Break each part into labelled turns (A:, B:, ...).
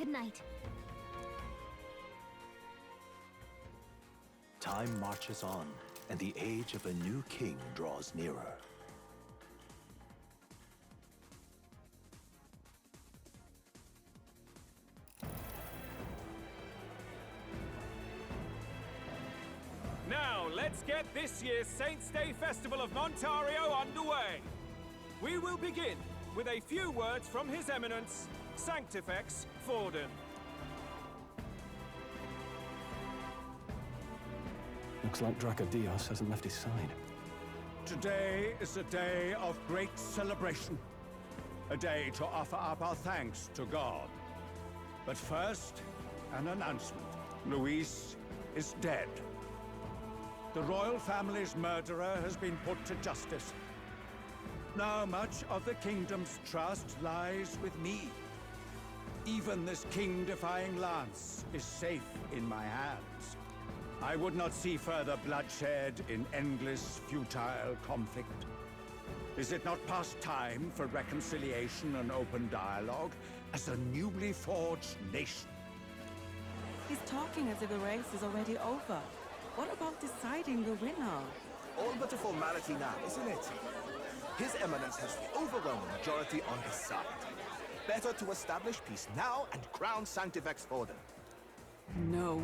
A: Good night.
B: Time marches on, and the age of a new king draws nearer.
C: Now, let's get this year's Saints' Day Festival of Montario underway. We will begin with a few words from His Eminence, Sanctifex Forden.
D: Looks like Dracodios hasn't left his side.
E: Today is a day of great celebration. A day to offer up our thanks to God. But first, an announcement. Luis is dead. The royal family's murderer has been put to justice. Now much of the kingdom's trust lies with me. Even this king-defying lance is safe in my hands. I would not see further bloodshed in endless, futile conflict. Is it not past time for reconciliation and open dialogue as a newly forged nation?
F: He's talking as if the race is already over. What about deciding the winner?
G: All but a formality now, isn't it? His Eminence has the overwhelming majority on his side. Better to establish peace now and crown Sanctifex Forden.
H: No.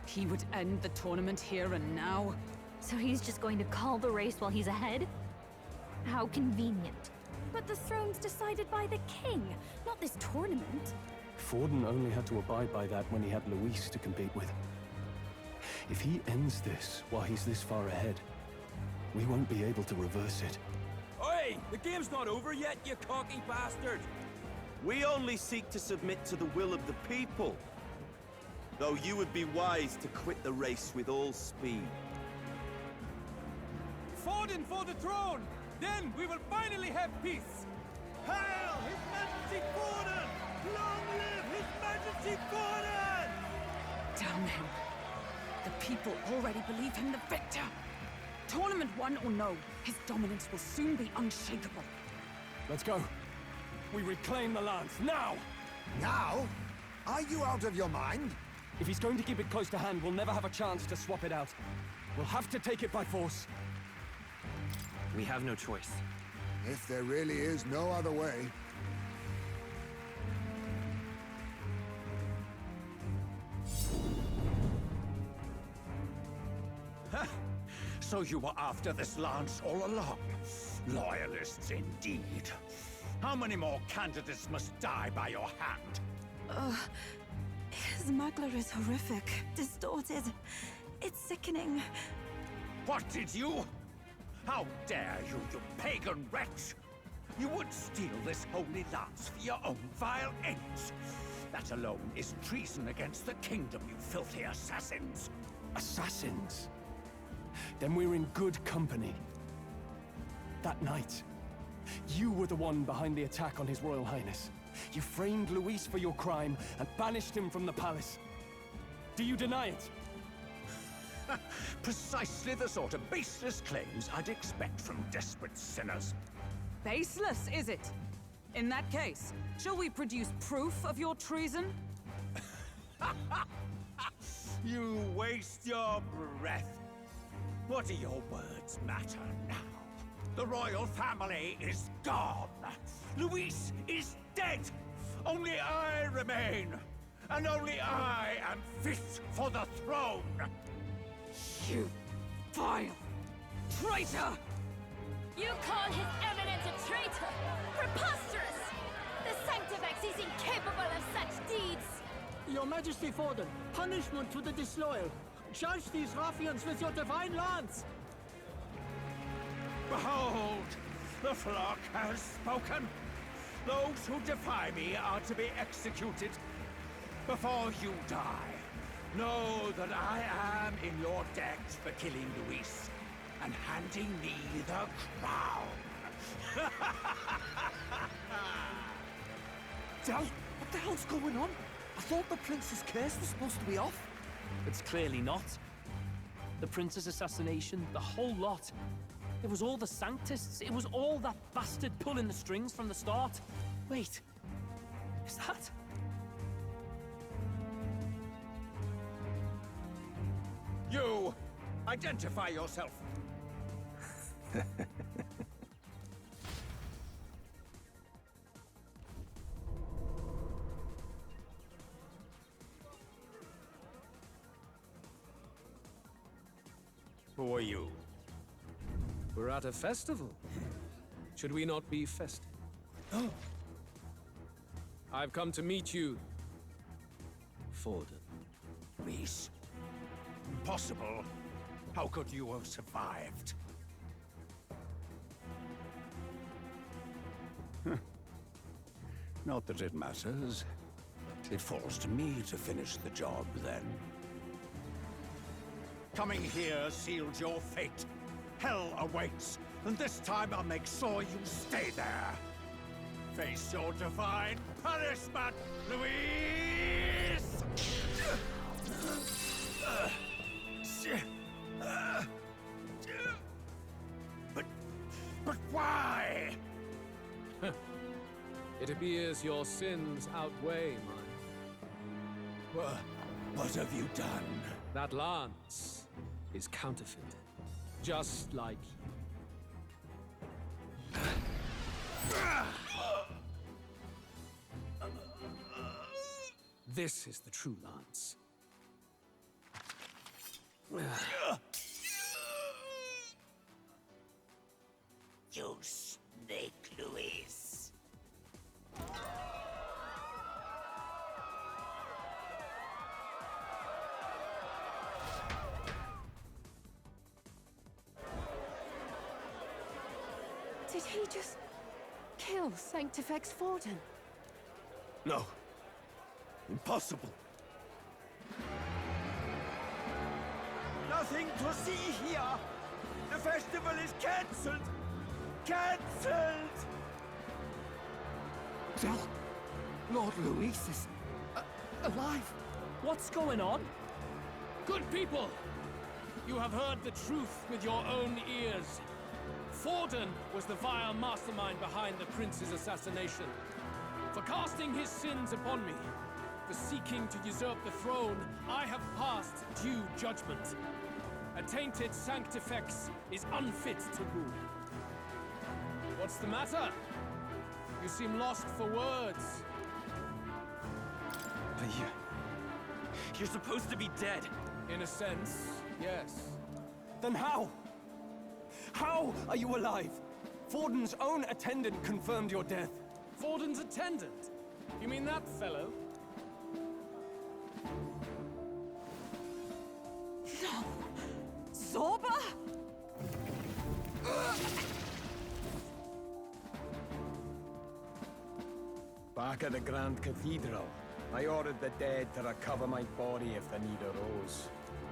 H: He would end the tournament here and now.
A: So he's just going to call the race while he's ahead? How convenient. But the throne's decided by the king, not this tournament.
D: Forden only had to abide by that when he had Luis to compete with. If he ends this while he's this far ahead, we won't be able to reverse it.
C: Oi! The game's not over yet, you cocky bastard!
I: We only seek to submit to the will of the people. Though you would be wise to quit the race with all speed.
C: Forden for the throne! Then we will finally have peace! Hail His Majesty Forden! Long live His Majesty Forden!
H: Damn him. The people already believe him the victor. Tournament won or no, his dominance will soon be unshakable.
D: Let's go. We reclaim the lance, now!
G: Now? Are you out of your mind?
D: If he's going to keep it close to hand, we'll never have a chance to swap it out. We'll have to take it by force.
J: We have no choice.
G: If there really is no other way.
E: So you were after this lance all along? Loyalists indeed. How many more candidates must die by your hand?
F: His smuggler is horrific, distorted. It's sickening.
E: What did you? How dare you, you pagan wretch! You would steal this holy lance for your own vile ends. That alone is treason against the kingdom, you filthy assassins.
D: Assassins? Then we're in good company. That night, you were the one behind the attack on His Royal Highness. You framed Luis for your crime and banished him from the palace. Do you deny it?
E: Precisely the sort of baseless claims I'd expect from desperate sinners.
H: Baseless, is it? In that case, shall we produce proof of your treason?
E: You waste your breath. What do your words matter now? The royal family is gone. Luis is dead. Only I remain. And only I am fit for the throne.
H: You vile traitor!
A: You call His Eminence a traitor? Preposterous! The Sanctifex is incapable of such deeds!
K: Your Majesty Forden, punishment to the disloyal. Judge these ruffians with your divine lance!
E: Behold, the flock has spoken. Those who defy me are to be executed. Before you die, know that I am in your debt for killing Luis and handing me the crown.
I: Dal, what the hell's going on? I thought the prince's curse was supposed to be off.
J: It's clearly not. The prince's assassination, the whole lot. It was all the Sanctists. It was all that bastard pulling the strings from the start. Wait, is that...
E: You! Identify yourself! Who are you?
C: We're at a festival. Should we not be festive? Oh. I've come to meet you, Forden.
E: Rhys? Impossible. How could you have survived? Not that it matters. It falls to me to finish the job, then. Coming here sealed your fate. Hell awaits, and this time I'll make sure you stay there. Face your divine punishment, Louise! But why?
C: It appears your sins outweigh mine.
E: What have you done?
C: That lance is counterfeit, just like you. This is the true lance.
E: You snake, Louise.
A: Did he just kill Sanctifex Forden?
I: No. Impossible.
E: Nothing to see here. The festival is cancelled. Cancelled.
K: Lord Luis is alive.
J: What's going on?
C: Good people! You have heard the truth with your own ears. Forden was the vile mastermind behind the prince's assassination. For casting his sins upon me, for seeking to usurp the throne, I have passed due judgment. A tainted Sanctifex is unfit to rule. What's the matter? You seem lost for words.
J: But you're supposed to be dead.
C: In a sense, yes.
D: Then how? How are you alive? Forden's own attendant confirmed your death.
C: Forden's attendant? You mean that fellow?
H: No! Zorba?
D: Back at the Grand Cathedral, I ordered the dead to recover my body if the need arose.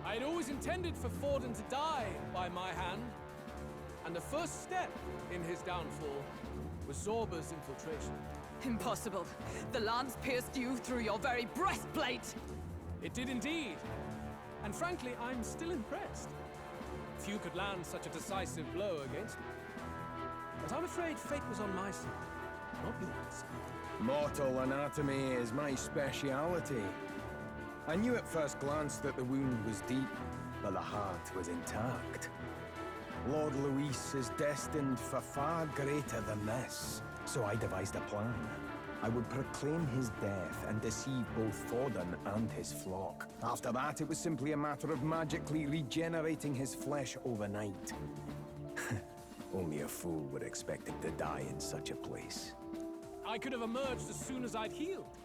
C: I had always intended for Forden to die by my hand. And the first step in his downfall was Zorba's infiltration.
H: Impossible. The lance pierced you through your very breastplate!
C: It did indeed. And frankly, I'm still impressed. Few could land such a decisive blow against me. But I'm afraid fate was on my side, not yours.
D: Mortal anatomy is my speciality. I knew at first glance that the wound was deep, but the heart was intact. Lord Luis is destined for far greater than this, so I devised a plan. I would proclaim his death and deceive both Forden and his flock. After that, it was simply a matter of magically regenerating his flesh overnight. Only a fool would expect him to die in such a place.
C: I could have emerged as soon as I'd healed.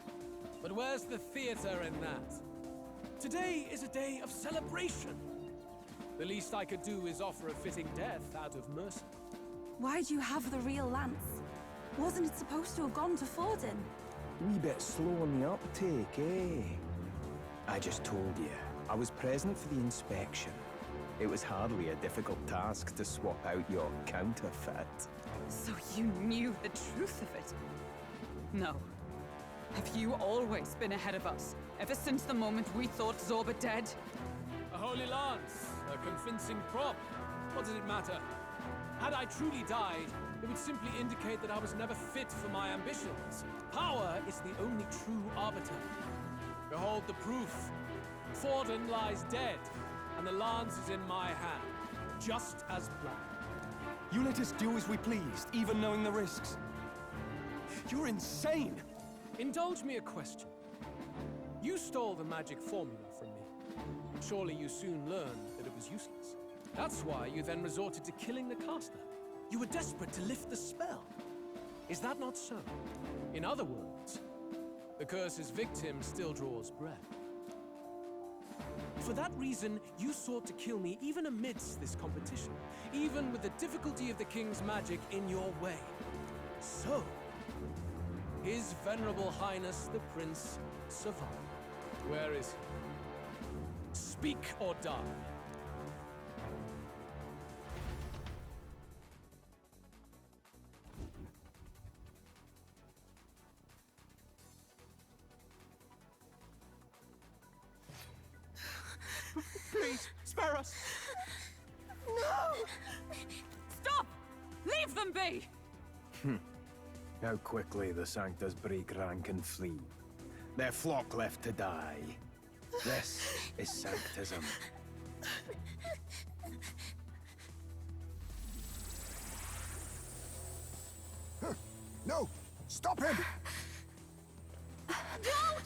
C: But where's the theater in that? Today is a day of celebration. The least I could do is offer a fitting death out of mercy.
L: Why'd you have the real lance? Wasn't it supposed to have gone to Forden?
D: Wee bit slow on the uptake, eh? I just told you, I was present for the inspection. It was hardly a difficult task to swap out your counterfeit.
H: So you knew the truth of it? No. Have you always been ahead of us? Ever since the moment we thought Zorba dead?
C: A holy lance, a convincing prop. What did it matter? Had I truly died, it would simply indicate that I was never fit for my ambitions. Power is the only true arbiter. Behold the proof. Forden lies dead, and the lance is in my hand, just as planned.
D: You let us do as we pleased, even knowing the risks. You're insane!
C: Indulge me a question. You stole the magic formula from me. Surely you soon learned that it was useless. That's why you then resorted to killing the caster. You were desperate to lift the spell. Is that not so? In other words, the curse's victim still draws breath. For that reason, you sought to kill me even amidst this competition, even with the difficulty of the king's magic in your way. So, His Venerable Highness the Prince survived. Where is he? Speak or die.
D: Please, spare us!
H: No! Stop! Leave them be!
M: How quickly the Sanctus break rank and flee. Their flock left to die. This is Sanctism.
G: No! Stop him!
A: Don't!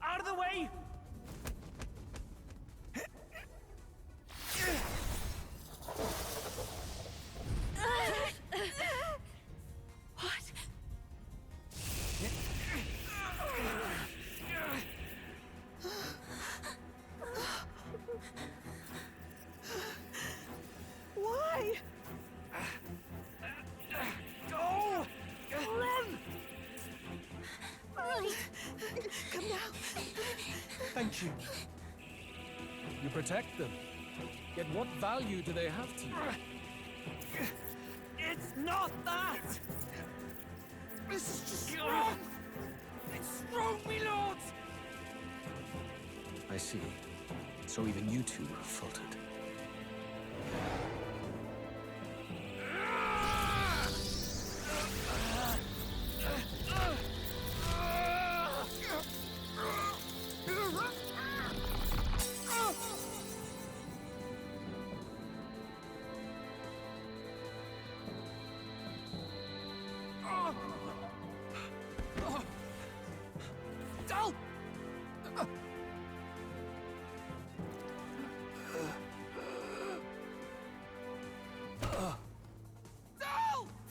J: Out of the way!
A: What?
F: Why?
J: Go! Run!
A: Right.
F: Come now.
C: Thank you. You protect them. Yet what value do they have to you?
J: It's not that!
C: This is just wrong!
J: It's wrong, me lords!
B: I see. So even you two faltered.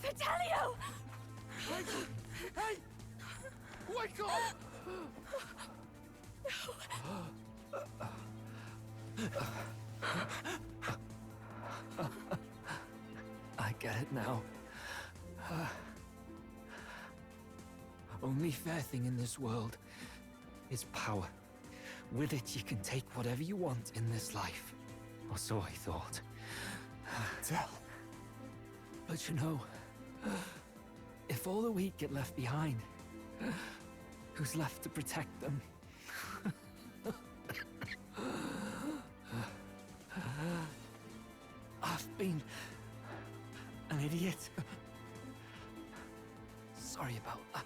A: Vitelio!
C: Hey! Wake up!
N: I get it now. Only fair thing in this world is power. With it, you can take whatever you want in this life. Or so I thought.
D: Tell.
N: But you know, if all the weak get left behind, who's left to protect them? I've been an idiot. Sorry about that.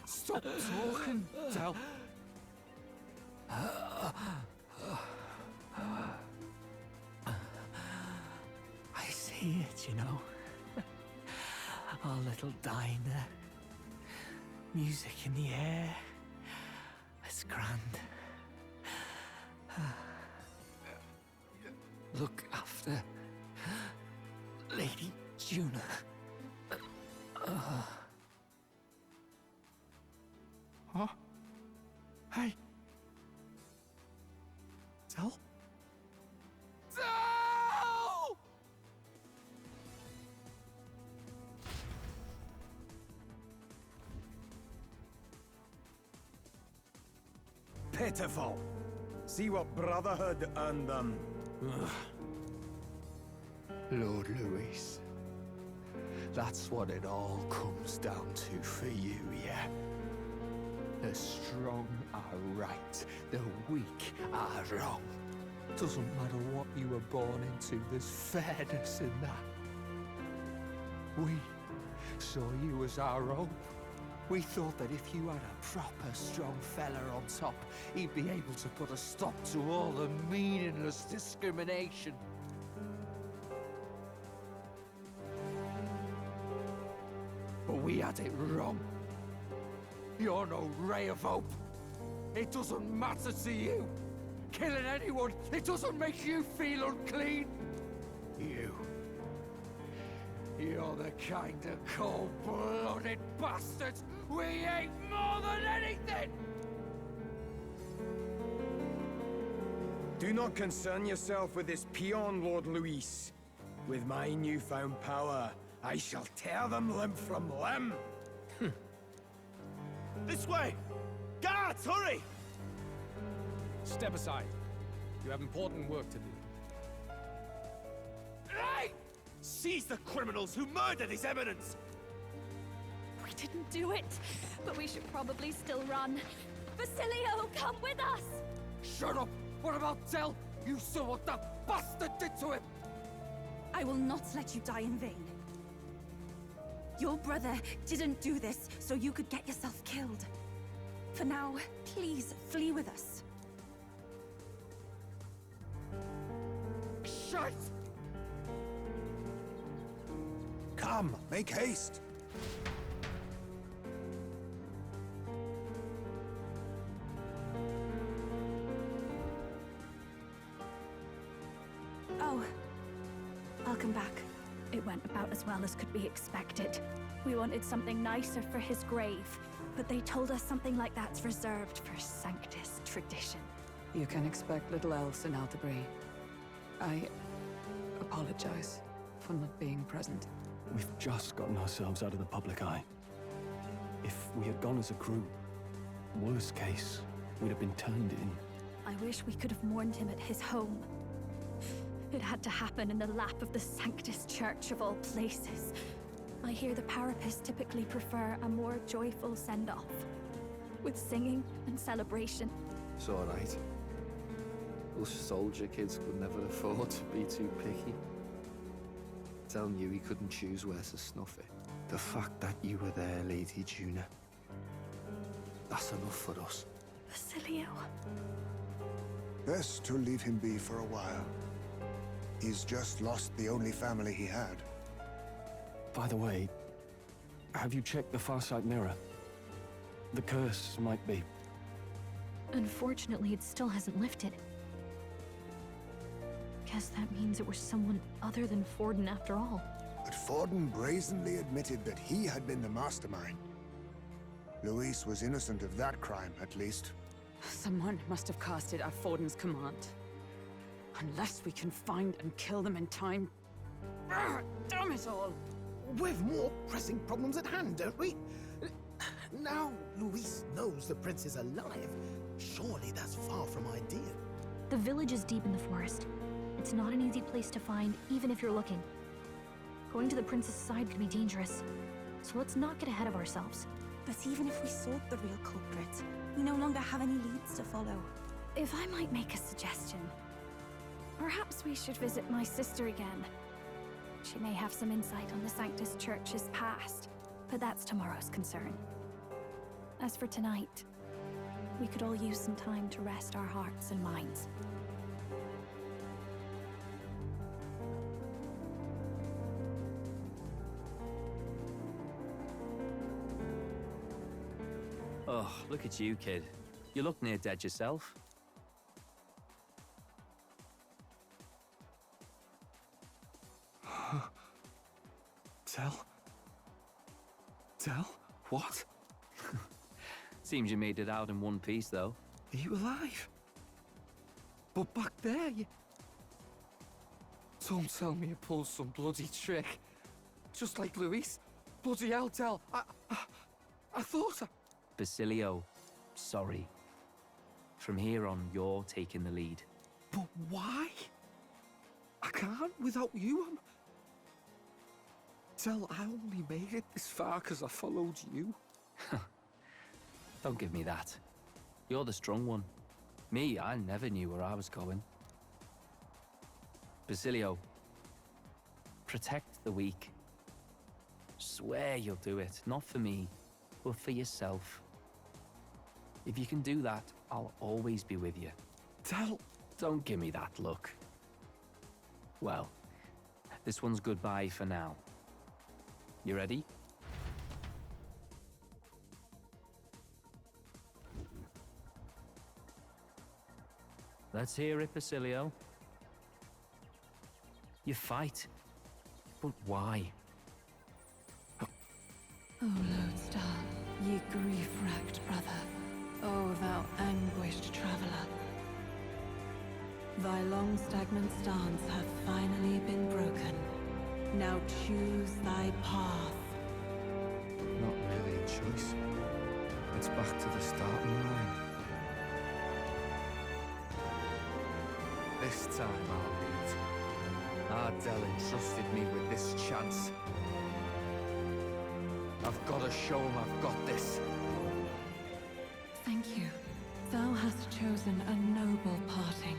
C: Stop talking, Del.
N: I see it, you know. Our little diner. Music in the air. It's grand. Look after Lady Juna.
D: Huh? Hey. Tell?
C: Del!
M: Pitiful. See what brotherhood earned them.
O: Lord Louis. That's what it all comes down to for you, yeah? The strong are right, the weak are wrong. Doesn't matter what you were born into, there's fairness in that. We saw you as our own. We thought that if you had a proper strong fella on top, he'd be able to put a stop to all the meaningless discrimination. But we had it wrong. You're no ray of hope. It doesn't matter to you. Killing anyone, it doesn't make you feel unclean. You're the kind of cold-blooded bastards we hate more than anything!
D: Do not concern yourself with this peon, Lord Luis. With my newfound power, I shall tear them limb from limb.
I: This way! Guards, hurry!
J: Step aside. You have important work to do.
I: Hey! Seize the criminals who murdered His Eminence!
A: We didn't do it, but we should probably still run. Basilio, come with us!
O: Shut up! What about Tell? You saw what that bastard did to him!
L: I will not let you die in vain. Your brother didn't do this so you could get yourself killed. For now, please flee with us.
O: Shite!
G: Come, make haste.
L: Oh, welcome back.
A: It went about as well as could be expected. We wanted something nicer for his grave, but they told us something like that's reserved for Sanctus tradition.
H: You can expect little else in Altabri. I apologize for not being present.
D: We've just gotten ourselves out of the public eye. If we had gone as a group, worst case, we'd have been turned in.
A: I wish we could have mourned him at his home. It had to happen in the lap of the Sanctus Church of all places. I hear the Parapists typically prefer a more joyful send-off, with singing and celebration.
P: It's all right. Us soldier kids could never afford to be too picky. Telling you he couldn't choose where to snuff it. The fact that you were there, Lady Juna, that's enough for us.
A: Basilio.
Q: Best to leave him be for a while. He's just lost the only family he had.
D: By the way, have you checked the Farsight mirror? The curse might be...
A: Unfortunately, it still hasn't lifted. Guess that means it was someone other than Forden after all.
Q: But Forden brazenly admitted that he had been the mastermind. Luis was innocent of that crime, at least.
H: Someone must have cast it at Forden's command. Unless we can find and kill them in time. Damn it all!
G: We've more pressing problems at hand, don't we? Now Luis knows the prince is alive. Surely that's far from ideal.
A: The village is deep in the forest. It's not an easy place to find, even if you're looking. Going to the prince's side could be dangerous, so let's not get ahead of ourselves.
L: But even if we sought the real culprit, we no longer have any leads to follow.
A: If I might make a suggestion, perhaps we should visit my sister again. She may have some insight on the Sanctus Church's past, but that's tomorrow's concern. As for tonight, we could all use some time to rest our hearts and minds.
J: Oh, look at you, kid. You look near dead yourself.
O: Tell? What?
J: Seems you made it out in one piece, though.
O: Are you alive? But back there, you... Don't tell me you pulled some bloody trick. Just like Luis. Bloody hell, Tell. I thought
J: Basilio, sorry. From here on, you're taking the lead.
O: But why? I can't without you. Tell, I only made it this far because I followed you.
J: Don't give me that. You're the strong one. Me, I never knew where I was going. Basilio, protect the weak. Swear you'll do it, not for me, but for yourself. If you can do that, I'll always be with you. Don't give me that look. Well, this one's goodbye for now. You ready? Let's hear it, Basilio. You fight, but why?
R: O Lodestar, ye grief-racked brother, O thou anguished traveler. Thy long stagnant stance hath finally been broken. Now choose thy path.
P: Not really a choice. It's back to the starting line. This time I'll lead. Ardell entrusted me with this chance. I've got to show him I've got this.
R: Thank you. Thou hast chosen a noble parting.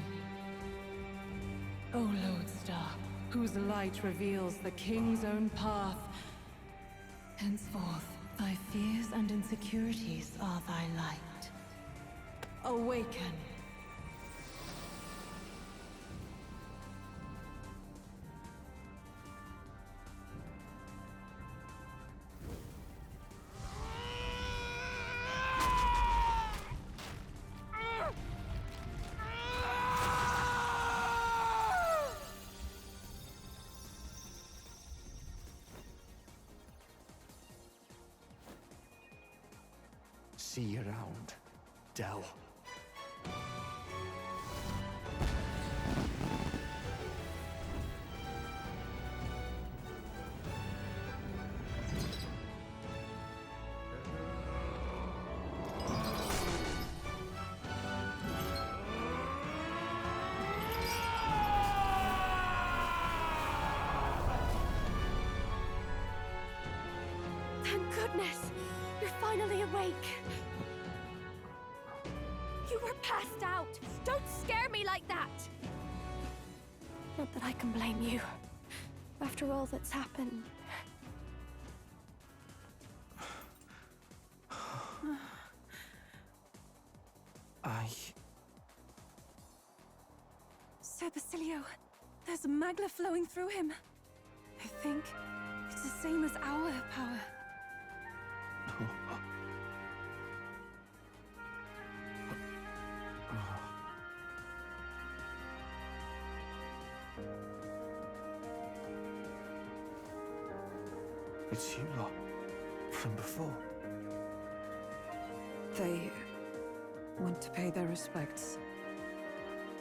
R: O Lodestar, whose light reveals the king's own path. Henceforth, thy fears and insecurities are thy light. Awaken.
O: See you around, Dell.
A: Thank goodness! You're finally awake! You were passed out! Don't scare me like that! Not that I can blame you. After all that's happened.
L: Sir Basilio, there's magla flowing through him. I think it's the same as our power.
O: It's you lot, from before.
R: They want to pay their respects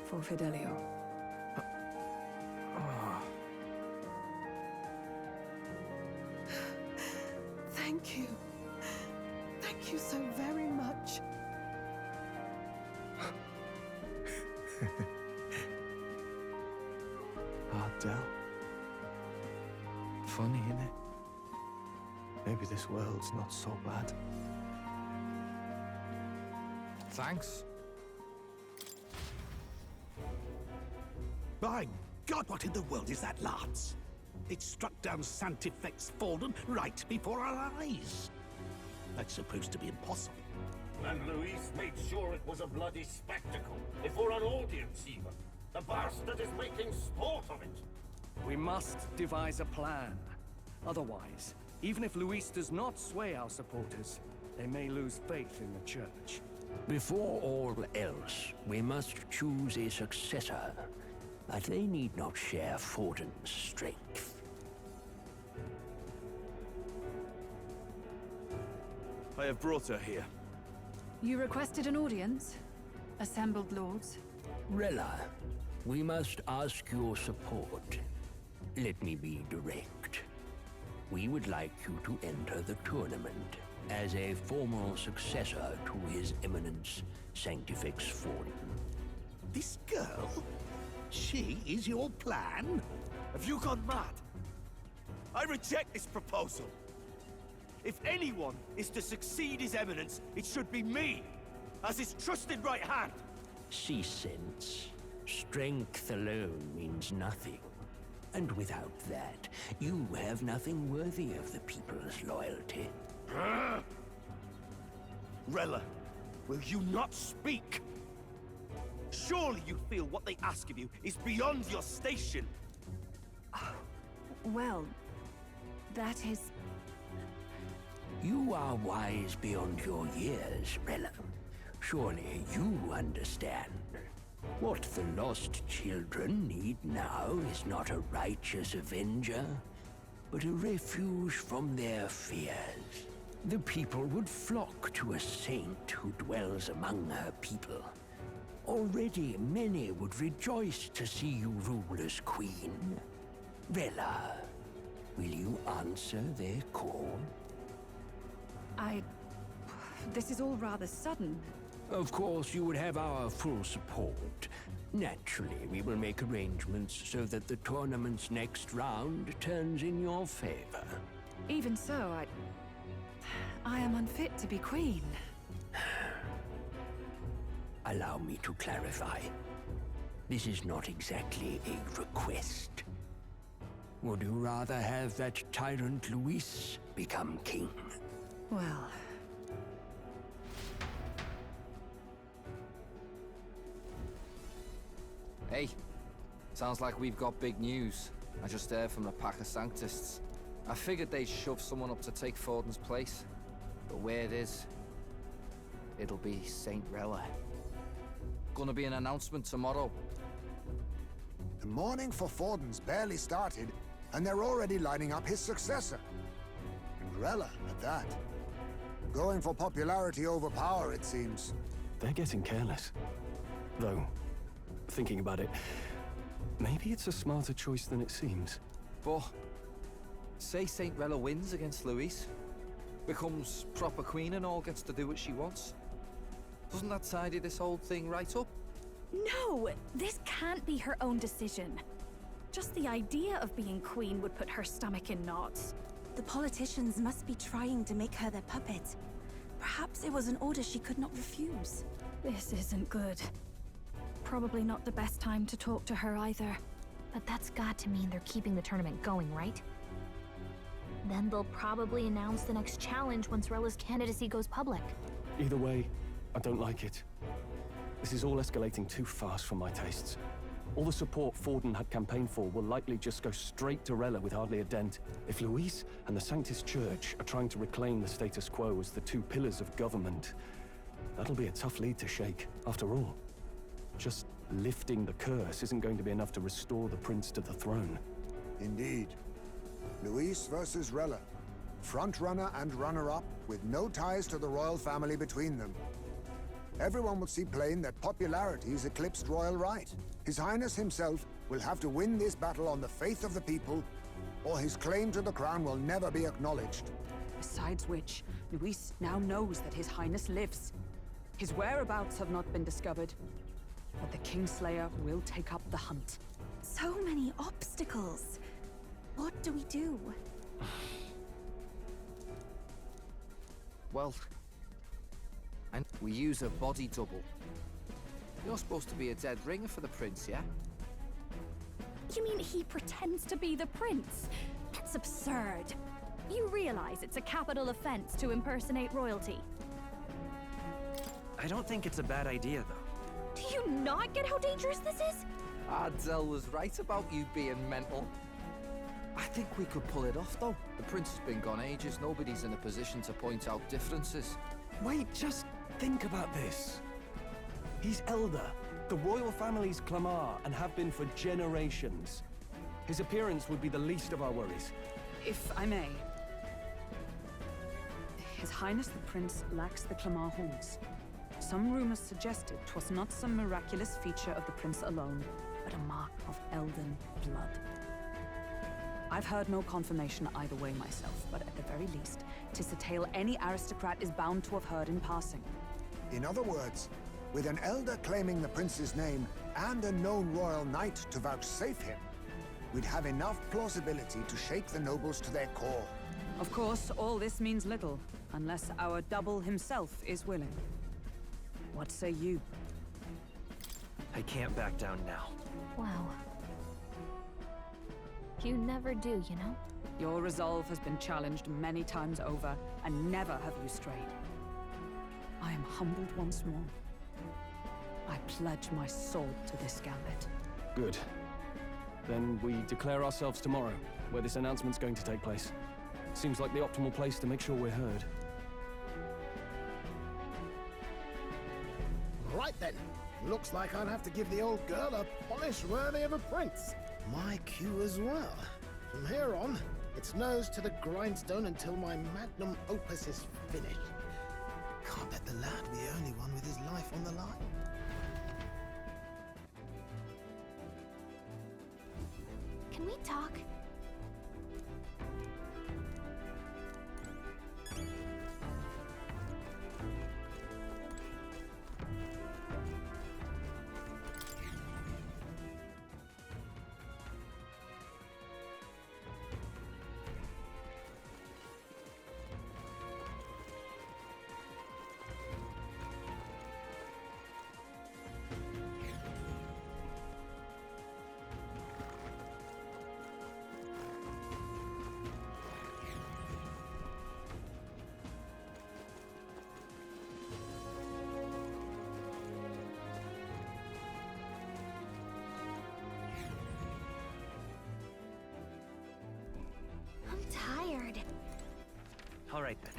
R: for Fidelio.
F: Thank you. Thank you so very much.
O: Ardell. Funny, innit? Maybe this world's not so bad.
E: Thanks. By God, what in the world is that, Lance? It struck down Santifex Fallen right before our eyes. That's supposed to be impossible.
S: And Luis made sure it was a bloody spectacle, before an audience even. The bastard is making sport of it.
D: We must devise a plan. Otherwise, even if Luis does not sway our supporters, they may lose faith in the church.
T: Before all else, we must choose a successor. But they need not share Forden's strength.
I: I have brought her here.
L: You requested an audience? Assembled lords?
T: Rella, we must ask your support. Let me be direct. We would like you to enter the tournament as a formal successor to His Eminence Sanctifex Fallen.
E: This girl? She is your plan?
I: Have you gone mad? I reject this proposal. If anyone is to succeed His Eminence, it should be me, as his trusted right hand.
T: She sense. Strength alone means nothing. And without that, you have nothing worthy of the people's loyalty.
I: Rella, will you not speak? Surely you feel what they ask of you is beyond your station.
A: Well, that is...
T: You are wise beyond your years, Rella. Surely you understand. What the lost children need now is not a righteous avenger, but a refuge from their fears. The people would flock to a saint who dwells among her people. Already many would rejoice to see you rule as queen. Rella, will you answer their call?
H: This is all rather sudden.
T: Of course, you would have our full support. Naturally, we will make arrangements so that the tournament's next round turns in your favor.
H: Even so, I am unfit to be queen.
T: Allow me to clarify. This is not exactly a request. Would you rather have that tyrant Luis become king?
H: Well...
U: Hey, sounds like we've got big news. I just heard from the pack of Sanctists. I figured they'd shove someone up to take Forden's place. But where it is, it'll be Saint Rella. Gonna be an announcement tomorrow.
Q: The mourning for Forden's barely started, and they're already lining up his successor. And Rella, at that. Going for popularity over power, it seems.
D: They're getting careless. Though, thinking about it, maybe it's a smarter choice than it seems.
U: But, say Saint Rella wins against Luis, becomes proper queen and all gets to do what she wants. Doesn't that tidy this whole thing right up?
A: No! This can't be her own decision. Just the idea of being queen would put her stomach in knots.
L: The politicians must be trying to make her their puppet. Perhaps it was an order she could not refuse.
A: This isn't good. Probably not the best time to talk to her either.
V: But that's got to mean they're keeping the tournament going, right? Then they'll probably announce the next challenge once Rella's candidacy goes public.
D: Either way, I don't like it. This is all escalating too fast for my tastes. All the support Forden had campaigned for will likely just go straight to Rella with hardly a dent. If Luis and the Sanctus Church are trying to reclaim the status quo as the two pillars of government, that'll be a tough lead to shake. After all, just lifting the curse isn't going to be enough to restore the prince to the throne.
Q: Indeed. Luis versus Rella. Frontrunner and runner-up, with no ties to the royal family between them. Everyone will see plain that popularity's eclipsed royal right. His Highness himself will have to win this battle on the faith of the people, or his claim to the crown will never be acknowledged.
H: Besides which, Luis now knows that His Highness lives. His whereabouts have not been discovered, but the Kingslayer will take up the hunt.
L: So many obstacles. What do we do?
U: Well, and we use a body double. You're supposed to be a dead ringer for the prince, yeah?
A: You mean he pretends to be the prince? That's absurd. You realize it's a capital offense to impersonate royalty.
W: I don't think it's a bad idea, though.
A: Do you not get how dangerous this is?
U: Ardell was right about you being mental. I think we could pull it off, though. The prince has been gone ages. Nobody's in a position to point out differences.
D: Wait, just think about this. He's elder. The royal family's Clamar and have been for generations. His appearance would be the least of our worries.
H: If I may. His Highness the Prince lacks the Clamar horns. Some rumors suggested 'twas not some miraculous feature of the prince alone, but a mark of elden blood. I've heard no confirmation either way myself, but at the very least, 'tis a tale any aristocrat is bound to have heard in passing.
Q: In other words, with an elder claiming the prince's name and a known royal knight to vouchsafe him, we'd have enough plausibility to shake the nobles to their core.
H: Of course, all this means little, unless our double himself is willing. What say you?
W: I can't back down now.
V: Wow. You never do, you know?
H: Your resolve has been challenged many times over, and never have you strayed. I am humbled once more. I pledge my sword to this gambit.
D: Good. Then we declare ourselves tomorrow, where this announcement's going to take place. Seems like the optimal place to make sure we're heard.
B: Right then. Looks like I'll have to give the old girl a polish worthy of a prince. My cue as well. From here on, it's nose to the grindstone until my magnum opus is finished. Can't let the lad be the only one with his life on the line.
V: Can we talk? I'm tired.
W: All right then.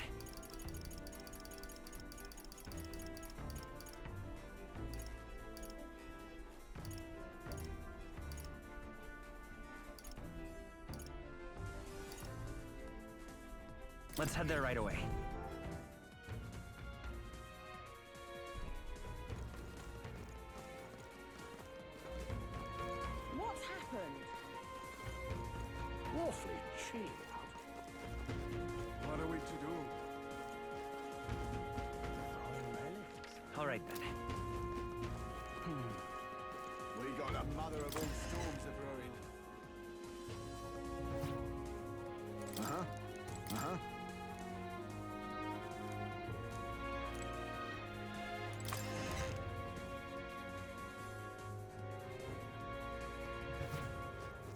W: Let's head there right away.
F: What's happened?
B: Awfully cheap.
E: What are we to do?
W: All right then.
E: We got a mother of all storms a-brewing. Uh-huh. Uh-huh.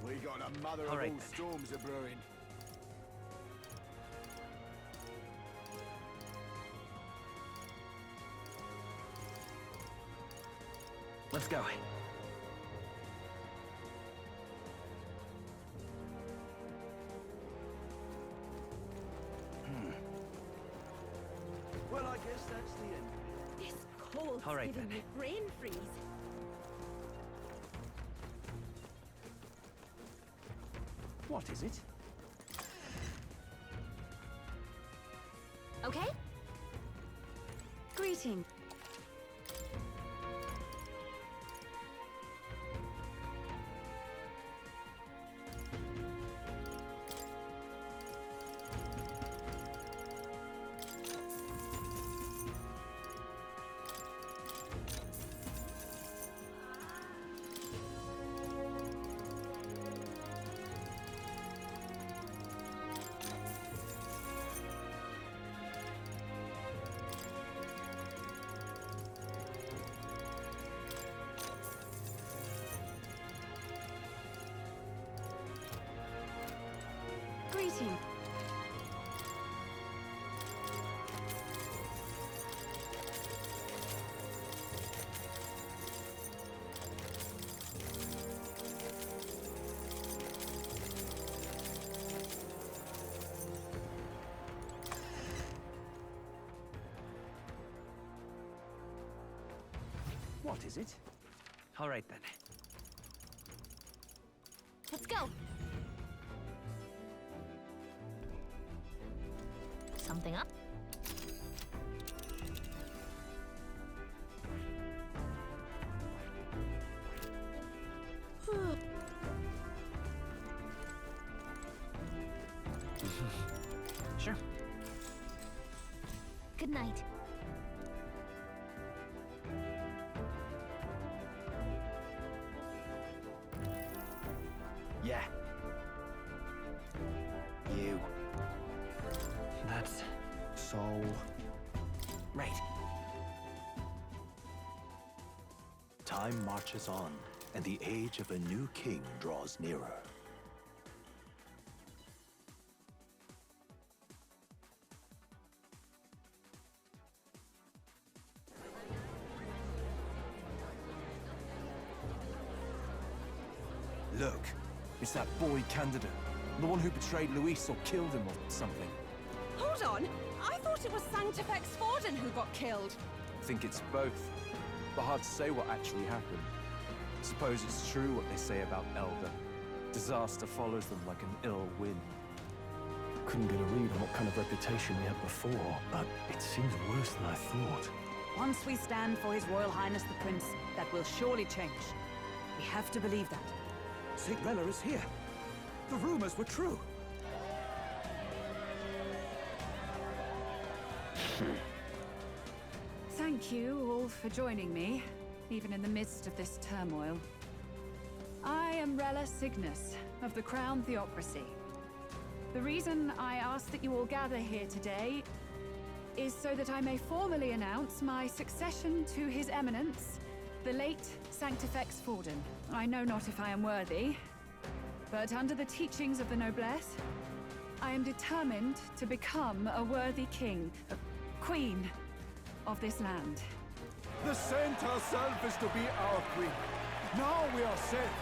E: We got a mother
W: All
E: of
W: right
E: all
W: then.
E: storms a-brewing.
W: Let's go.
I: Well, I guess that's the end.
L: This cold's
W: All right,
L: giving
W: then.
L: me brain freeze.
D: What is it?
V: Okay?
L: Greeting. Greeting.
D: What is it?
W: All right then.
V: Let's go. Something up?
W: Sure.
V: Good night.
J: Yeah. You.
W: That's
J: so
W: right.
C: Time marches on, and the age of a new king draws nearer.
D: Look, it's that boy candidate. The one who betrayed Luis or killed him or something.
L: Hold on! I thought it was Sanctifex Forden who got killed.
D: I think it's both, but hard to say what actually happened. Suppose it's true what they say about Elder. Disaster follows them like an ill wind. Couldn't get a read on what kind of reputation we had before, but it seems worse than I thought.
H: Once we stand for His Royal Highness the Prince, that will surely change. We have to believe that.
G: St. Rella is here. The rumors were true.
H: Thank you all for joining me, even in the midst of this turmoil. I am Rella Cygnus of the Crown Theocracy. The reason I ask that you all gather here today is so that I may formally announce my succession to His Eminence, the late Sanctifex Forden. I know not if I am worthy, but under the teachings of the noblesse, I am determined to become a worthy king, queen of this land.
E: The saint herself is to be our queen. Now we are safe.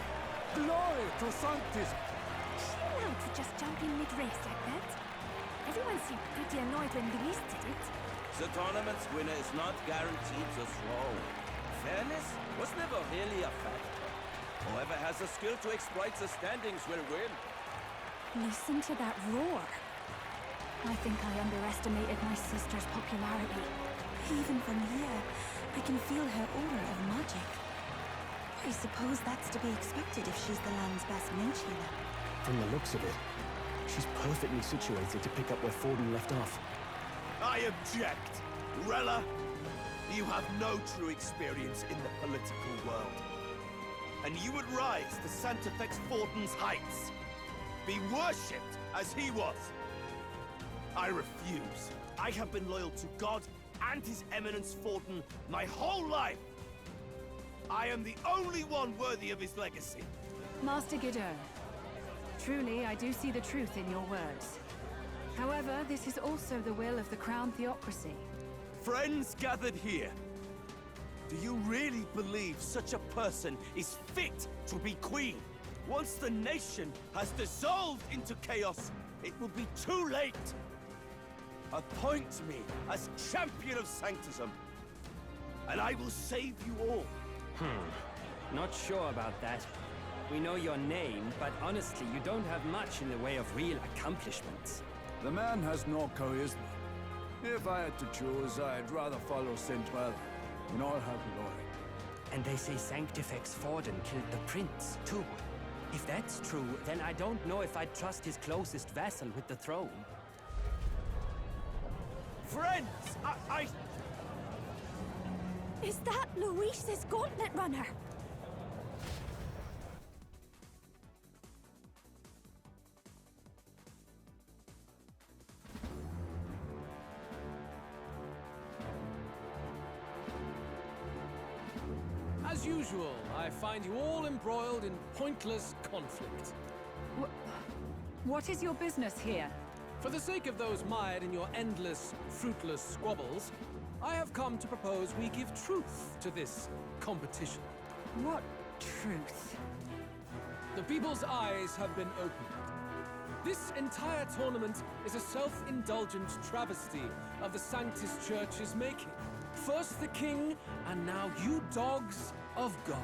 E: Glory to Sanctis.
A: Is she allowed to just jump in mid-race like that? Everyone seemed pretty annoyed when Luis did it.
I: The tournament's winner is not guaranteed the throne. Fairness was never really a fact. Whoever has the skill to exploit the standings will win.
A: Listen to that roar. I think I underestimated my sister's popularity.
L: Even from here, I can feel her aura of magic. I suppose that's to be expected if she's the land's best mage healer.
D: From the looks of it, she's perfectly situated to pick up where Forden left off.
I: I object! Rella, you have no true experience in the political world. And you would rise to Sanctifex Forden's heights. Be worshipped as he was. I refuse. I have been loyal to God and His Eminence Forden my whole life. I am the only one worthy of his legacy.
H: Master Guidon, truly I do see the truth in your words. However, this is also the will of the Crown Theocracy.
I: Friends gathered here, do you really believe such a person is fit to be queen? Once the nation has dissolved into chaos, it will be too late. Appoint me as champion of Sanctism, and I will save you all.
K: Not sure about that. We know your name, but honestly, you don't have much in the way of real accomplishments.
E: The man has no charisma. If I had to choose, I'd rather follow St. Rella in all her glory.
K: And they say Sanctifex Forden killed the prince, too. If that's true, then I don't know if I'd trust his closest vassal with the throne.
I: Friends, I...
A: Is that Luis's gauntlet runner?
N: As usual, I find you all embroiled in pointless conflict.
H: What is your business here?
N: For the sake of those mired in your endless, fruitless squabbles, I have come to propose we give truth to this competition.
H: What truth?
N: The people's eyes have been opened. This entire tournament is a self-indulgent travesty of the Sanctus Church's making. First the king, and now you dogs of God.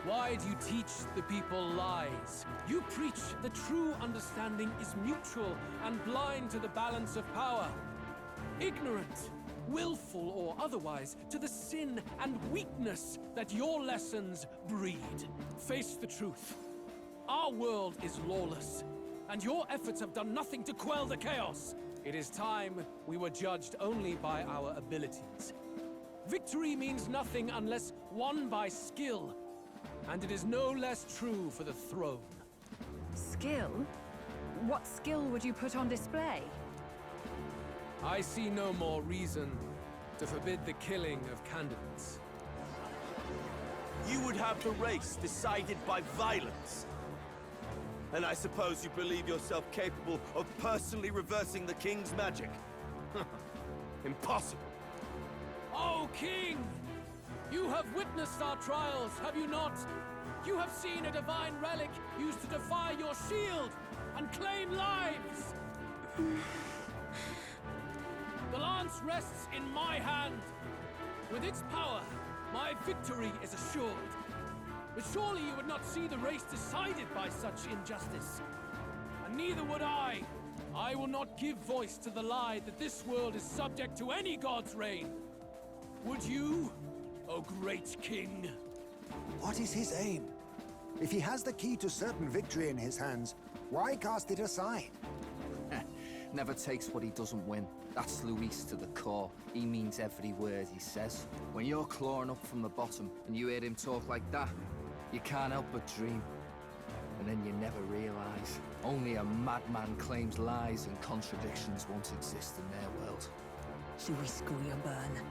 N: Why do you teach the people lies? You preach the true understanding is mutual and blind to the balance of power. Ignorant, willful or otherwise, to the sin and weakness that your lessons breed. Face the truth. Our world is lawless, and your efforts have done nothing to quell the chaos. It is time we were judged only by our abilities. Victory means nothing unless won by skill, and it is no less true for the throne.
H: Skill? What skill would you put on display?
N: I see no more reason to forbid the killing of candidates.
I: you would have the race decided by violence. And I suppose you believe yourself capable of personally reversing the king's magic? Impossible.
N: Oh, King! You have witnessed our trials, have you not? You have seen a divine relic used to defy your shield and claim lives! The lance rests in my hand. With its power, my victory is assured. But surely you would not see the race decided by such injustice. And neither would I. I will not give voice to the lie that this world is subject to any god's reign. Would you, O great king?
Q: What is his aim? If he has the key to certain victory in his hands, why cast it aside?
U: Never takes what he doesn't win. That's Luis to the core. He means every word he says. When you're clawing up from the bottom and you hear him talk like that, you can't help but dream. And then you never realize. Only a madman claims lies and contradictions won't exist in their world.
H: Luis Guyabern.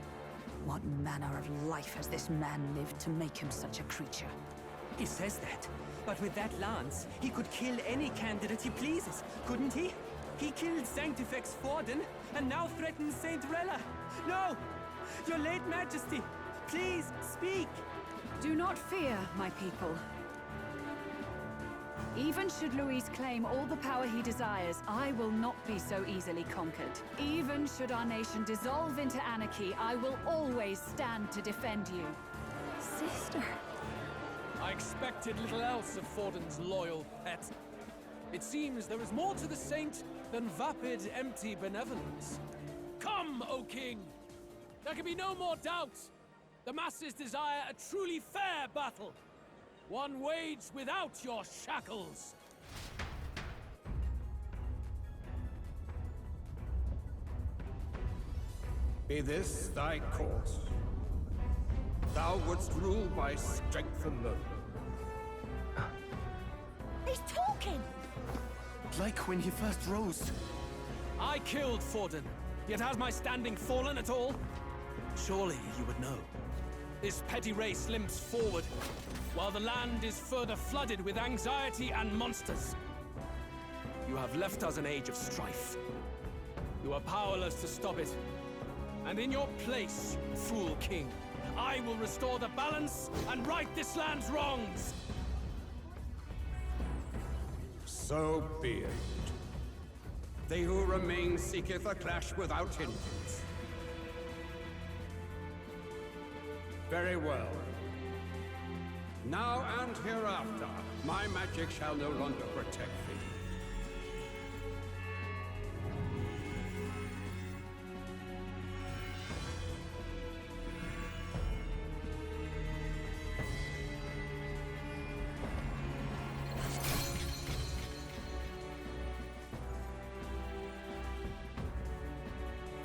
H: What manner of life has this man lived to make him such a creature?
K: He says that, but with that lance, he could kill any candidate he pleases, couldn't he? He killed Sanctifex Forden, and now threatens Saint Rella. No! Your late Majesty, please, speak!
A: Do not fear, my people. Even should Luis claim all the power he desires, I will not be so easily conquered. Even should our nation dissolve into anarchy, I will always stand to defend you. Sister.
N: I expected little else of Forden's loyal pet. It seems there is more to the saint than vapid, empty benevolence. Come, O king! There can be no more doubt. The masses desire a truly fair battle. One waged without your shackles.
E: Be this thy course. Thou wouldst rule by strength alone.
L: He's talking!
D: Like when he first rose.
N: I killed Forden, yet has my standing fallen at all? Surely you would know. This petty race limps forward, while the land is further flooded with anxiety and monsters. You have left us an age of strife. You are powerless to stop it. And in your place, fool king, I will restore the balance and right this land's wrongs!
E: So be it. They who remain seeketh a clash without hindrance. Very well. Now and hereafter, my magic shall no longer protect thee.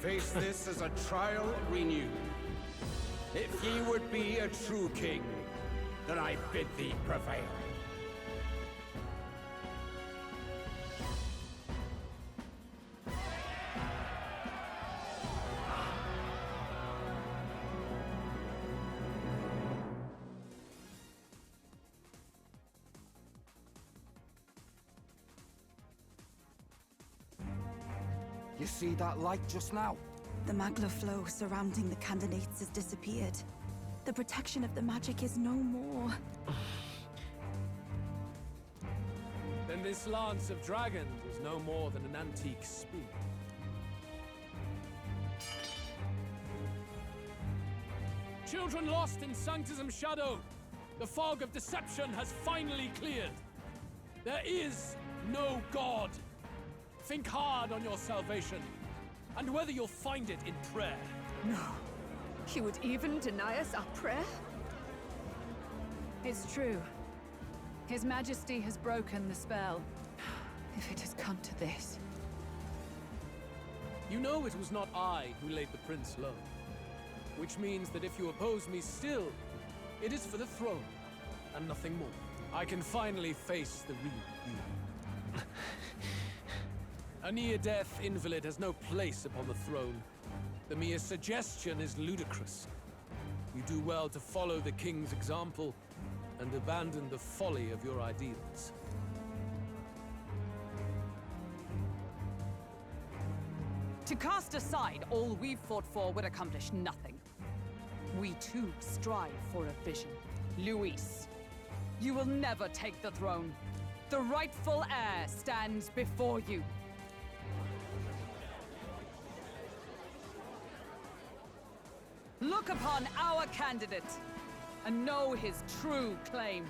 E: Face this as a trial renewed. If ye would be a true king, then I bid thee prevail.
U: You see that light just now?
L: The magla flow surrounding the candidates has disappeared. The protection of the magic is no more.
N: Then this lance of dragons was no more than an antique spear. Children lost in Sanctism's shadow! The fog of deception has finally cleared! There is no God! Think hard on your salvation, and whether you'll find it in prayer.
A: No. He would even deny us our prayer? It's true. His Majesty has broken the spell. If it has come to this.
N: You know it was not I who laid the prince low. Which means that if you oppose me still, it is for the throne, and nothing more. I can finally face the real you. A near-death invalid has no place upon the throne. The mere suggestion is ludicrous. You do well to follow the king's example and abandon the folly of your ideals.
H: To cast aside all we've fought for would accomplish nothing. We too strive for a vision. Luis, you will never take the throne. The rightful heir stands before you. Look upon our candidate and know his true claim.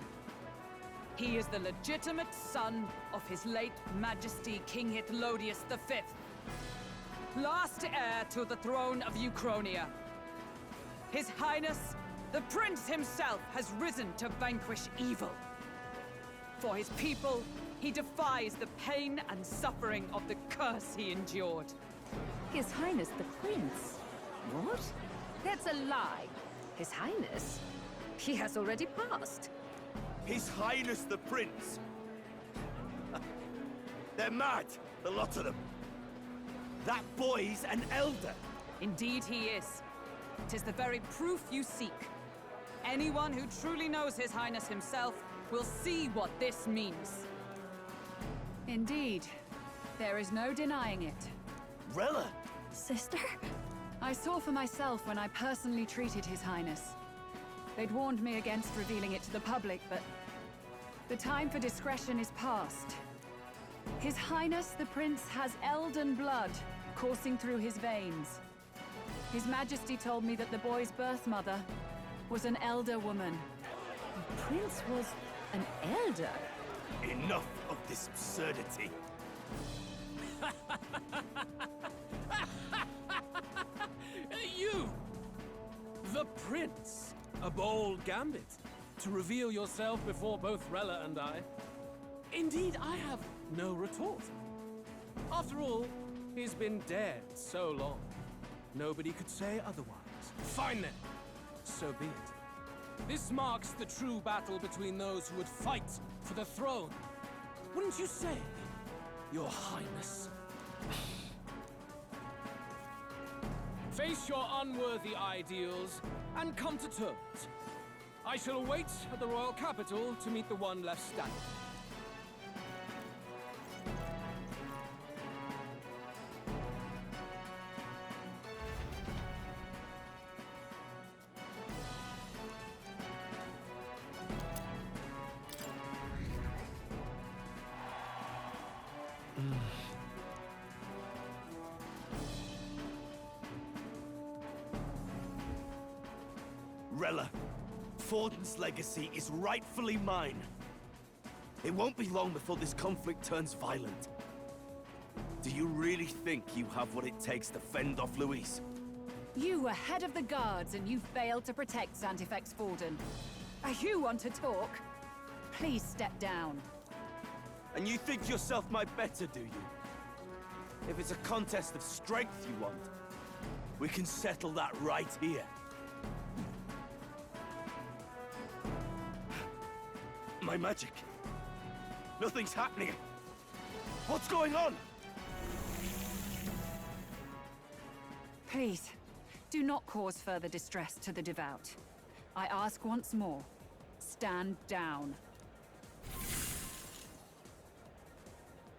H: He is the legitimate son of his late Majesty King Hythlodius V, last heir to the throne of Uchronia. His Highness, the Prince himself, has risen to vanquish evil. For his people, he defies the pain and suffering of the curse he endured.
M: His Highness the Prince? What? That's a lie. His Highness? He has already passed.
I: His Highness the Prince! They're mad, the lot of them. That boy's an elder.
H: Indeed he is. 'Tis the very proof you seek. Anyone who truly knows His Highness himself will see what this means. Indeed. There is no denying it.
I: Rella!
A: Sister?
H: I saw for myself when I personally treated His Highness. They'd warned me against revealing it to the public, but the time for discretion is past. His Highness the Prince has Elden blood coursing through his veins. His Majesty told me that the boy's birth mother was an elder woman.
M: The Prince was an elder?
I: Enough of this absurdity.
N: You! The Prince! A bold gambit. To reveal yourself before both Rella and I. Indeed, I have no retort. After all, he's been dead so long. Nobody could say otherwise. Fine then. So be it. This marks the true battle between those who would fight for the throne. Wouldn't you say, Your Highness? Face your unworthy ideals and come to terms. I shall wait at the royal capital to meet the one left standing.
I: Rella, Forden's legacy is rightfully mine. It won't be long before this conflict turns violent. Do you really think you have what it takes to fend off Luis?
H: You were head of the guards and you failed to protect Santifex Forden. You want to talk? Please step down.
I: And you think yourself my better, do you? If it's a contest of strength you want, we can settle that right here. My magic. Nothing's happening. What's going on?
H: Please, do not cause further distress to the devout. I ask once more, stand down.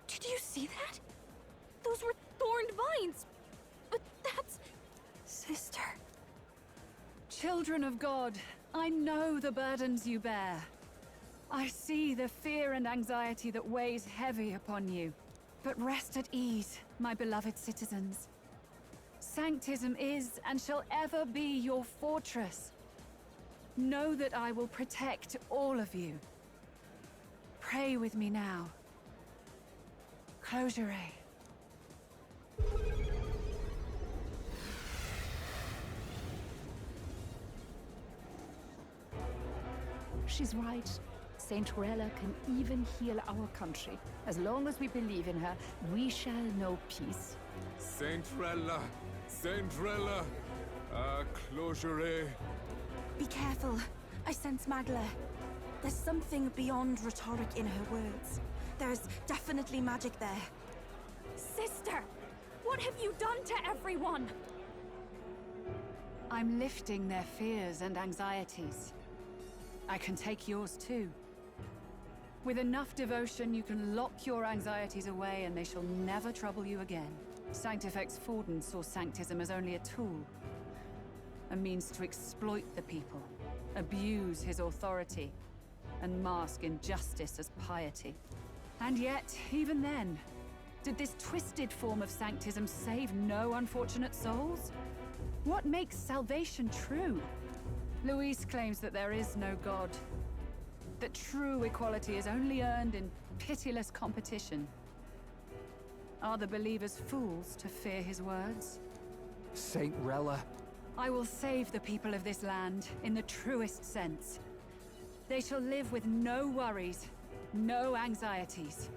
A: Did you see that? Those were thorned vines. But that's... Sister.
H: Children of God, I know the burdens you bear. I see the fear and anxiety that weighs heavy upon you. But rest at ease, my beloved citizens. Sanctism is and shall ever be your fortress. Know that I will protect all of you. Pray with me now. Closure.
M: She's right. Saint Rella can even heal our country. As long as we believe in her, we shall know peace.
P: Saint Rella! Saint Rella! Closure.
L: Be careful. I sense Magla. There's something beyond rhetoric in her words. There's definitely magic there.
A: Sister! What have you done to everyone?
H: I'm lifting their fears and anxieties. I can take yours too. With enough devotion, you can lock your anxieties away and they shall never trouble you again. Sanctifex Forden saw Sanctism as only a tool. A means to exploit the people, abuse his authority, and mask injustice as piety. And yet, even then, did this twisted form of Sanctism save no unfortunate souls? What makes salvation true? Luis claims that there is no God. That true equality is only earned in pitiless competition. Are the believers fools to fear his words?
U: Saint Rella.
H: I will save the people of this land in the truest sense. They shall live with no worries, no anxieties.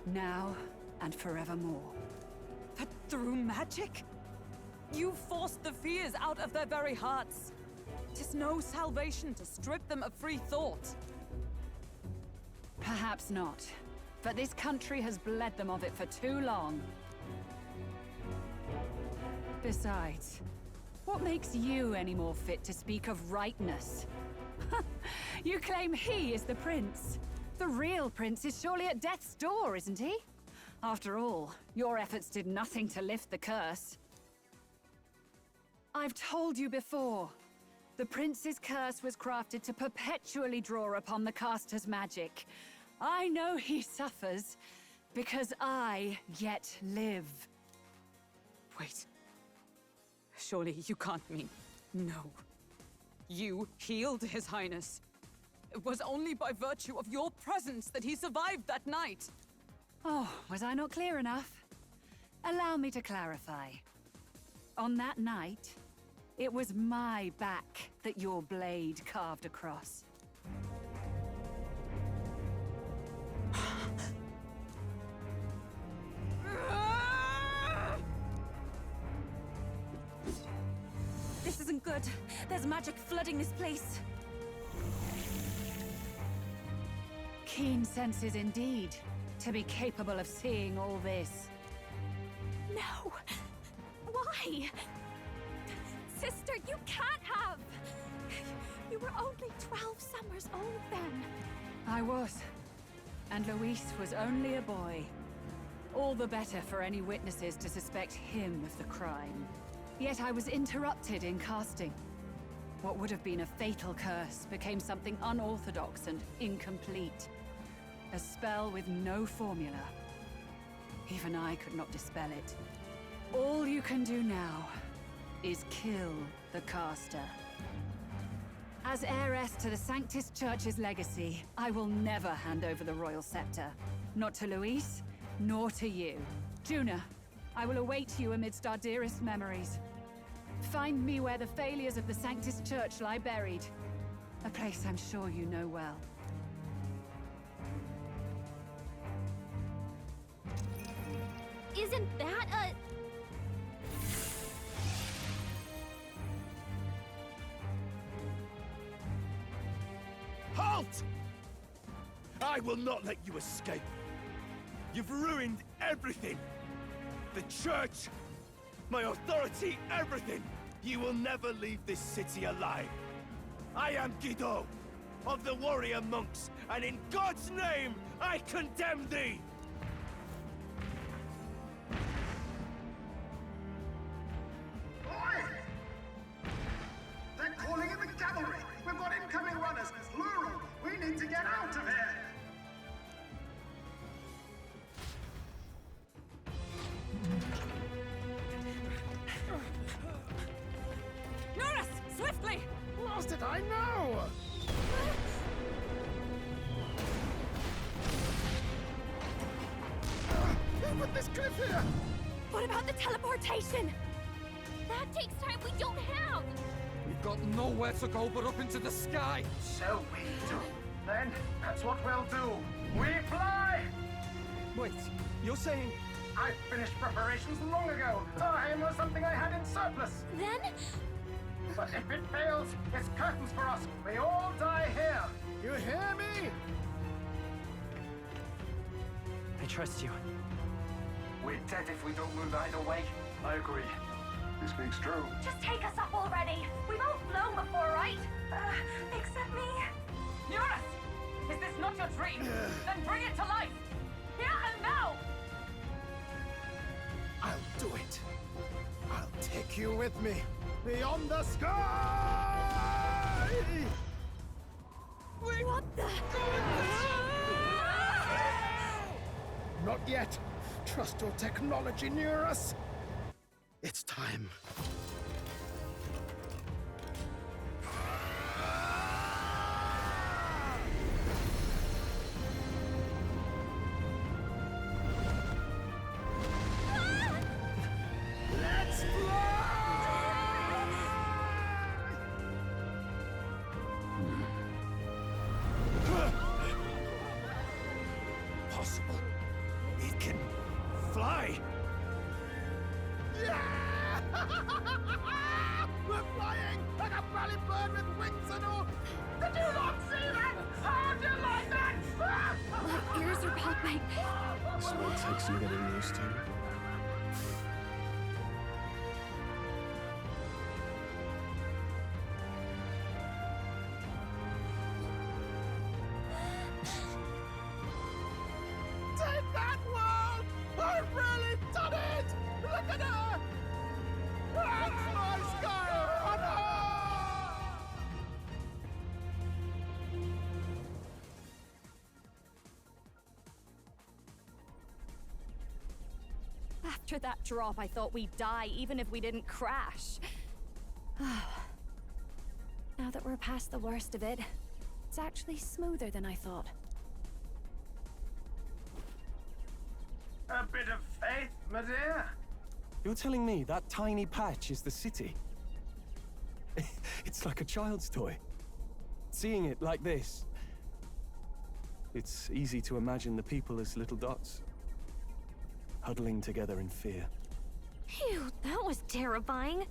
H: Now and forevermore.
F: But through magic? You forced the fears out of their very hearts. 'Tis no salvation to strip them of free thought.
H: Perhaps not. But this country has bled them of it for too long. Besides, what makes you any more fit to speak of rightness? You claim he is the prince. The real prince is surely at death's door, isn't he? After all, your efforts did nothing to lift the curse. I've told you before. The prince's curse was crafted to perpetually draw upon the caster's magic. I know he suffers, because I yet live.
F: Wait. Surely you can't mean... No. You healed His Highness. It was only by virtue of your presence that he survived that night.
H: Oh, was I not clear enough? Allow me to clarify. On that night, it was my back that your blade carved across.
L: This isn't good. There's magic flooding this place.
H: Keen senses indeed, to be capable of seeing all this.
A: No! Why? Sister, you can't have! You were only 12 summers old then.
H: I was. And Luis was only a boy. All the better for any witnesses to suspect him of the crime. Yet I was interrupted in casting. What would have been a fatal curse became something unorthodox and incomplete. A spell with no formula. Even I could not dispel it. All you can do now is kill the caster. As heiress to the Sanctis Church's legacy, I will never hand over the royal scepter. Not to Luis, nor to you. Juna, I will await you amidst our dearest memories. Find me where the failures of the Sanctis Church lie buried. A place I'm sure you know well.
V: Isn't that a...
I: Halt! I will not let you escape. You've ruined everything. The church, my authority, everything. You will never leave this city alive. I am Guido, of the warrior monks, and in God's name, I condemn thee!
B: Oi! They're calling in the cavalry! We've got incoming runners, plural! We need to get out of here!
F: Norris! Swiftly!
B: Lost it, I know! Who put this cliff here?
A: What about the teleportation? That takes time we don't have!
U: We've got nowhere to go but up into the sky!
B: So we do. Then, that's what we'll do. We fly!
U: Wait, you're saying...
B: I finished preparations long ago. Time was something I had in surplus.
A: Then?
B: But if it fails, it's curtains for us. We all die here. You hear me?
W: I trust you.
B: We're dead if we don't move either way. I agree.
Q: He speaks true.
O: Just take us up already. We've all flown before, right? Except me.
F: Eurus! Is this not your dream? Then bring it to life! Here and now!
B: I'll do it. I'll take you with me beyond the sky!
A: What the?
B: Not yet. Trust your technology near us. It's time. Let's
I: Possible. It can fly.
B: Yeah! We're flying like a bally bird with wings and all. Did you not see that? How do you like that?
A: My ears are popping.
D: This will take some getting used to.
B: Take that, world! I've really done it! Look at her! That's my Skyrunner!
A: After that drop, I thought we'd die, even if we didn't crash. Now that we're past the worst of it, it's actually smoother than I thought.
R: A bit of faith, my dear.
D: You're telling me that tiny patch is the city? It's like a child's toy. Seeing it like this, it's easy to imagine the people as little dots, huddling together in fear.
V: Phew, that was terrifying.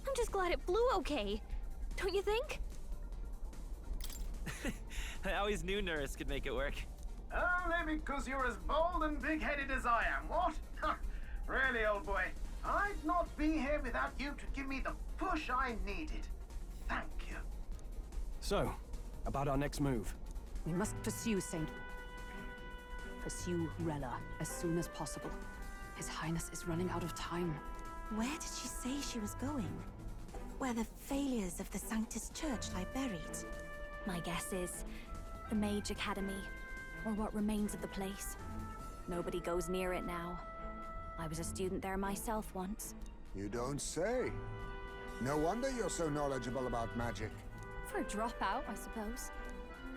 V: I'm just glad it flew okay. Don't you think?
W: I always knew Nurse could make it work.
R: Only because you're as bold and big-headed as I am, what? Really, old boy, I'd not be here without you to give me the push I needed. Thank you.
D: So, about our next move.
H: We must pursue Pursue Rella as soon as possible. His Highness is running out of time.
L: Where did she say she was going? Where the failures of the Sanctus Church lie buried?
A: My guess is the Mage Academy, or what remains of the place. Nobody goes near it now. I was a student there myself once.
Q: You don't say. No wonder you're so knowledgeable about magic.
A: For a dropout, I suppose.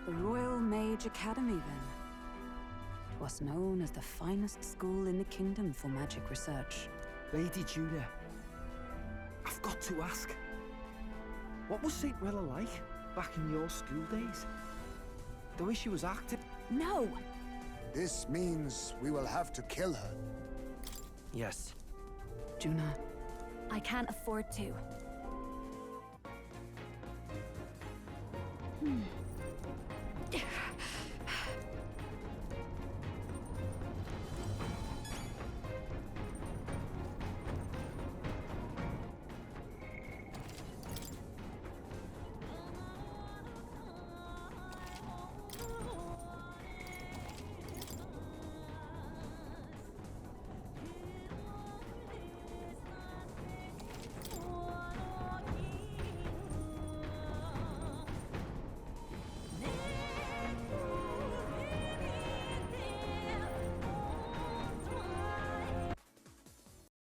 H: The Royal Mage Academy, then. It was known as the finest school in the kingdom for magic research.
I: Lady Julia, I've got to ask. What was St. Rella like back in your school days? The way she was acting?
A: No!
Q: This means we will have to kill her.
W: Yes.
H: Juna.
A: I can't afford to.